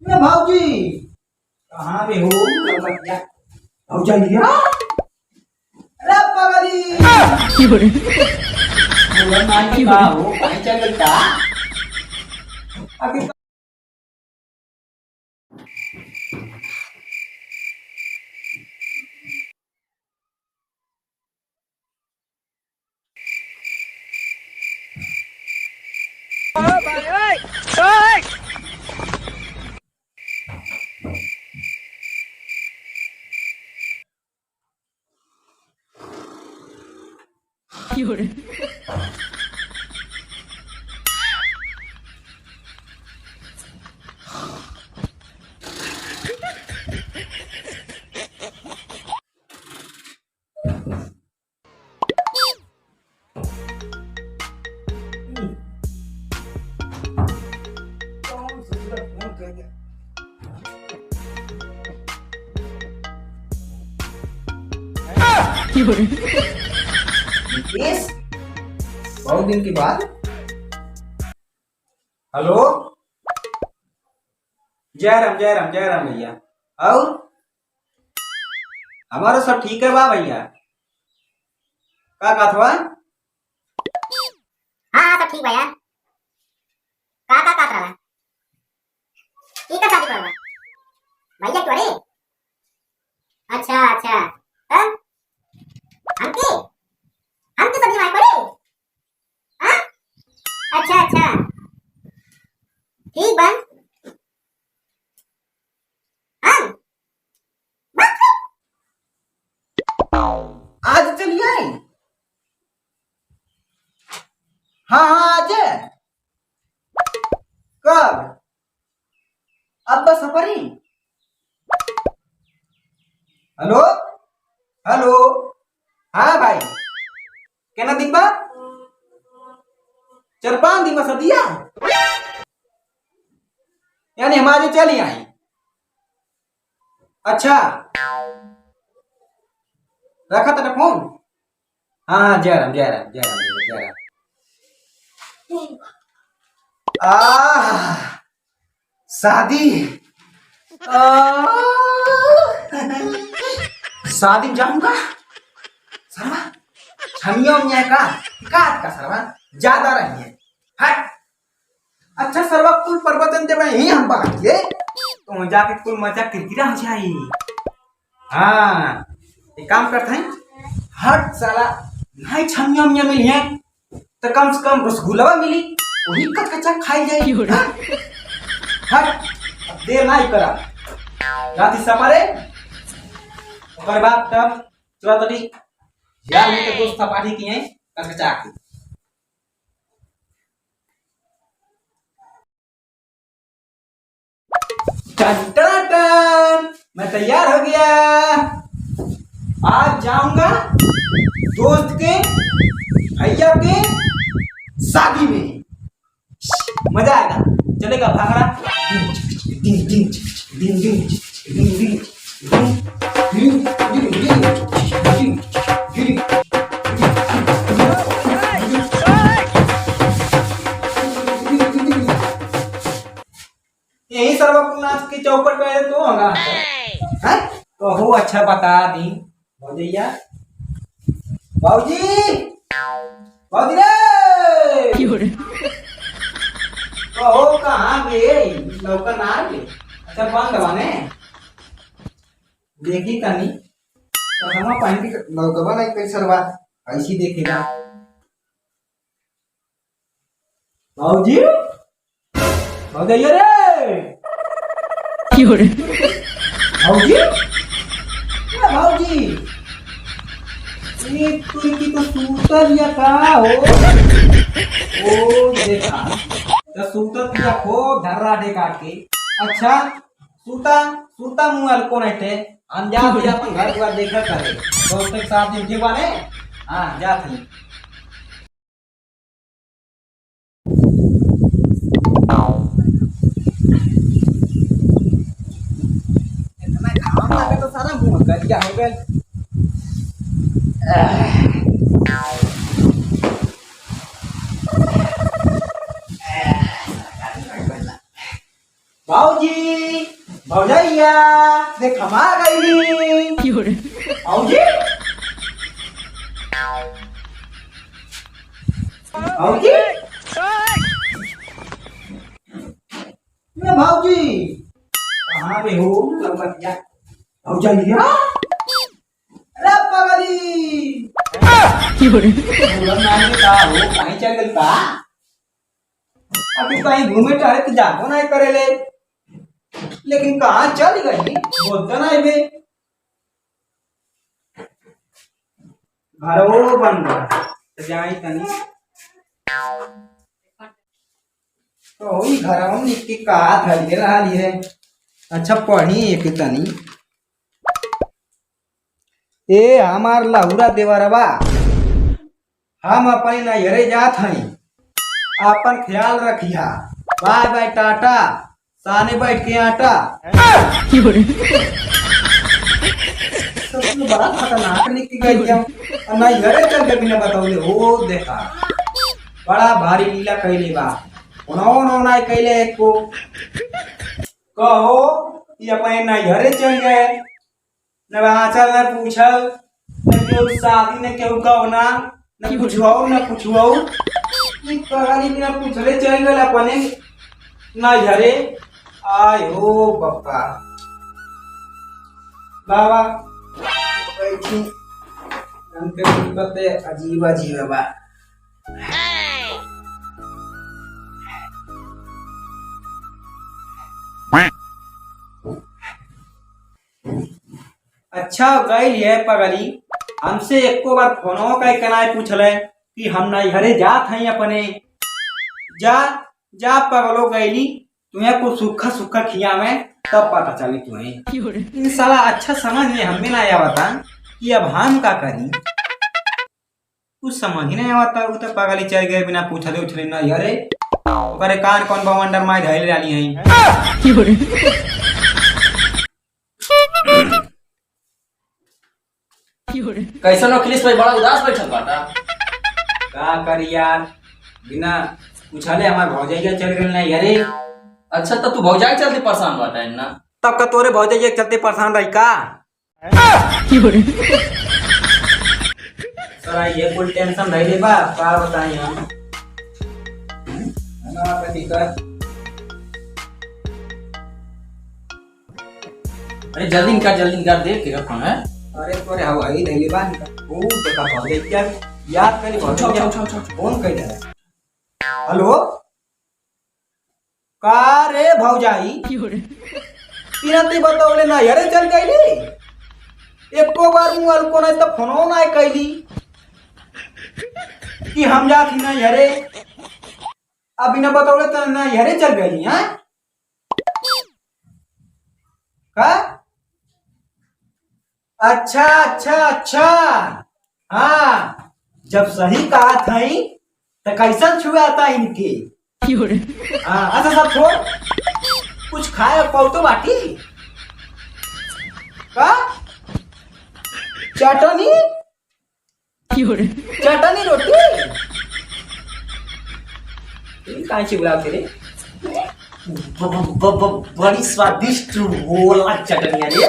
ये भाऊजी कहाँ पे हो? भैया भाऊजा लिया अरे पगली बोला मान की कहाँ हो? कहीं चल गई का? अभी कौन ससुरा फोन कर दिया? यस बहुत दिन के बाद। हेलो जय राम जय राम जय राम भैया। और हमारा सब ठीक है बा भैया। का बात हुआ? हाँ हाँ सब ठीक भैया। का काट रहा है? की का शादी करवा भैया तुम्हारे? अच्छा अच्छा हाँ हमके हमके शादी मार पड़े हाँ अच्छा अच्छा ठीक बन हाँ बस आज चलिए आए। हाँ हाँ आज है। कब? अब बस सफर ही। हेलो हेलो हाँ भाई कहना दिन बाद 4-5 दिन में सदिया यानी हमारी चली आई। अच्छा रखा था फोन। हाँ हाँ जय राम जय राम जय राम भैया, जय राम। शादी शादी में जाऊंगा सरवा छमिया उमिया का सरवा ज्यादा रही है। हट अच्छा सरवा कुल प्रवचन जब यही हम बात किए तो वहाँ जाके कुल मजा किरकिरा हो जाए। हाँ एक काम करते हैं हट साला नहीं छमिया उमिया मिली है तो कम से कम रसगुल्ला मिली वही कच्चा खाई जाए। हाँ? हट अब देर नहीं करा रात सपरे ओकर बाद तब चलो तड़ी यार मेरे दोस्त पार्टी किए कच्चा के। टन टन टन मैं तैयार हो गया। आज जाऊंगा दोस्त के भैया के शादी में मजा आएगा। चलेगा भागड़ा डिंग डिंग डिंग डिंग डिंग डिंग डिंग डिंग डिंग डिंग यही सर्वकुल नाच की चौपट में तो होगा है तो हो। अच्छा बता दी भौजैया बाबूजी बाबूजी रे तो हो कहाँ गए लौका ना गए। अच्छा बंद दबाने देखी कनी तो हम पहन के लौका नहीं कई सरवा ऐसी देखेगा। बाबूजी भौजैया रे भाऊजी भाऊजी ये तुर्की तो सूतर या का हो ओ देखा तो सूतर या को धर्रा दे काट के। अच्छा सूता सूता मुंह कौन है अंजाम दिया अपन घर द्वार देखा करे दोस्त के साथ दिन जीवाने। हाँ जा थी तो सारा मुंह कर दिया हो गया। भाऊजी भौजैया देख हम आ गई। भाऊजी भाऊजी भाऊजी कहाँ पे हो भौजैया? अरे पगली कहीं चल गई का? अभी कहीं घूमे टहरे तो जागो नहीं करेले, लेकिन कहाँ चल गई बोलता नहीं बे। घर वो बन गया जाई तनी तो वही घर में निकली का थल रहा है। अच्छा पढ़ी एक तनी ए हमार लहुरा देवरबा हम अपनी नैहरे जात हई, अपन ख्याल रखिया। बाय बाय टाटा, साने बैठ के आटा। सबसे बड़ा खतरनाक निकल गई क्या? नैहरे चल के बिना बताओले हो देखा बड़ा भारी लीला कैले बा। उन्होंने ना कैले को कहो कि अपने नैहरे चल गए, न आंचल न पूछल, न केहू शादी न केहू गवना, न कुछ न कुछ बिना पूछले चल गए अपने नैहरे। आय हो बप्पा बाबा बैठी हमके बते अजीब अजीब बा। अच्छा गई है पगली, हमसे एको बार फोनो का कनाई पूछले कि हम नैहरे जात हई अपने। जा जा पगलो गईली तुम्हें कुछ सूखा सूखा खिया में तब पता चली तुम्हें। साला अच्छा समझ में हमें ना आवता कि अब हम का करी, कुछ समझ ही नहीं आवता। वो तो पगली चल गए बिना पूछले उछले नैहरे। ओकरे कान कौन बवंडर माई धैल डाली है। कैसन अखिलेश भाई बड़ा उदास बैठल बाटा? का करी यार, बिना पूछले हमार भौजैया चल गए ना यारे। अच्छा तो तू भौजाई चलते परेशान बाटा है ना? तब का तोरे भौजैया चलते परेशान रही का? सरा ये कुल टेंशन रही ले बा का बताई हम। ना का दिक्कत। अरे जल्दी निकाल देख के कौन है? अरे तोरे हवाई नहीं बा निका ओ देखा भौजैया याद करी भौजैया फोन कर दे। हेलो का रे भौजाई तीनती बताओले ना यारे चल गईली। एको बार मुआल को नहीं तो फोनो ना कैली कि हम जात ही ना यारे। अभी ना बताओले तो ना यारे चल गईली हैं का? अच्छा अच्छा अच्छा हाँ, जब सही कहा था तो कैसन छुआ था इनके। हाँ अच्छा सब छोड़, कुछ खाए पौतो बाटी का? चटनी चटनी रोटी कहाँ से बुलाओ तेरे? बड़ी स्वादिष्ट बोला चटनी अरे।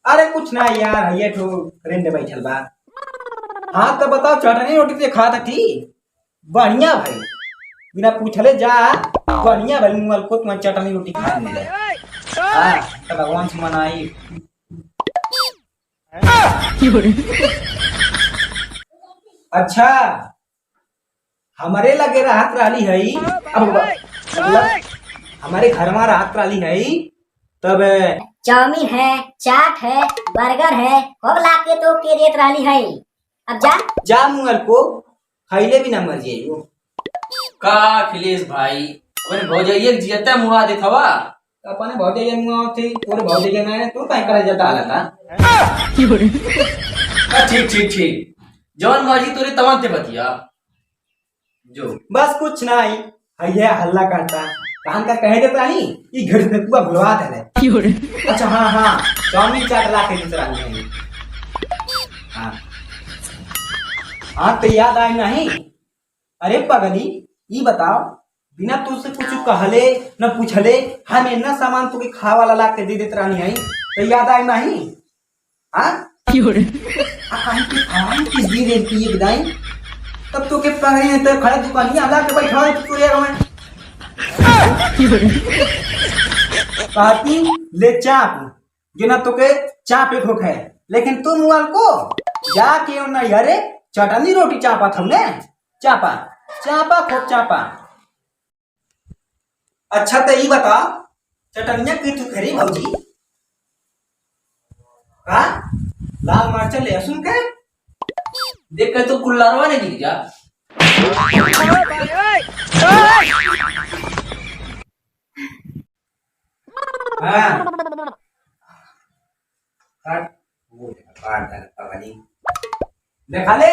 अरे कुछ ना यार, ये तो फ्रेंड बैठल बा। हाँ तो बताओ चटनी रोटी से खा था ठीक बढ़िया भाई, बिना पूछले जा बढ़िया भाई। मुँह को तुम्हारी चटनी रोटी खा मिले। हाँ तो भगवान से मनाई। अच्छा हमारे लगे राहत राली है अब, मतलब हमारे घर में राहत राली है तब चाउमीन है, चाट है, बर्गर है, खूब ला के तो के रेत राली है। अब जा जा मुंगल को खैले भी ना मर जाए वो का? अखिलेश भाई अपने भौजाइया के जियते मुआ देत हवा। अपने भौजाइया मुआ थे तोरे भौजाइया ना तो काहे करे जाता हालता। ठीक जवन मर्जी तोरे तवन ते बतिया जो। बस कुछ नहीं है हल्ला करता कान का कहे देता नहीं ये घर में पूरा भुलवा दे। अच्छा हाँ हाँ चाउमीन चाट ला के दूसरा नहीं। हाँ हाँ तो याद आए नहीं। अरे पगली ये बताओ बिना तुझसे कुछ कहले न पूछले हम इतना सामान तुके खा वाला ला के दे देत रहनी है तो याद आई नहीं हाँ कहीं के खावाई किस दी देती है बिदाई तब तो के पहले तो खड़ा दुकानिया ला के बैठा है तो यार मैं कहती ले चाप जो ना तो के चाप एक होख है लेकिन तुम मुआल को जाके ना यारे चटनी रोटी चापा था ने चापा चापा खूब चापा अच्छा तो ये बता चटनिया की तू खरी भौजी का लाल मरचा लहसुन के देख के तो कुल्लारवा ने गिर जा। हाँ काट वो काट दे पगली देखा ले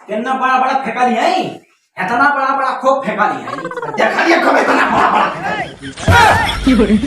कितना बड़ा बड़ा फेंका ली है इतना बड़ा बड़ा खूब फेंका ली है देखा लिया कब इतना बड़ा बड़ा फेंका ली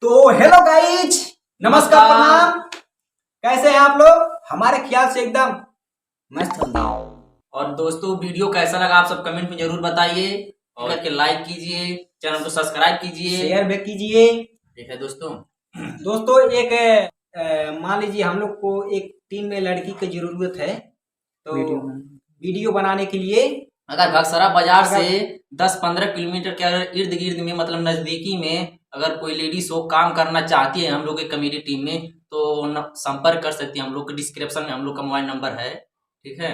तो हेलो गाइज नमस्कार प्रणाम कैसे हैं आप लोग हमारे ख्याल से एकदम मस्त होंगे और दोस्तों वीडियो कैसा लगा आप सब कमेंट में जरूर बताइए और करके लाइक कीजिए चैनल को सब्सक्राइब कीजिए शेयर भी कीजिए ठीक है दोस्तों। दोस्तों एक मान लीजिए हम लोग को एक टीम में लड़की की जरूरत है तो वीडियो बनाने के लिए अगर बक्सरा बाजार से 10-15 किलोमीटर के इर्द गिर्द में मतलब नजदीकी में अगर कोई लेडीज हो काम करना चाहती है हम लोग के कमेडी टीम में तो संपर्क कर सकती है हम लोग के डिस्क्रिप्शन में हम लोग का मोबाइल नंबर है ठीक है।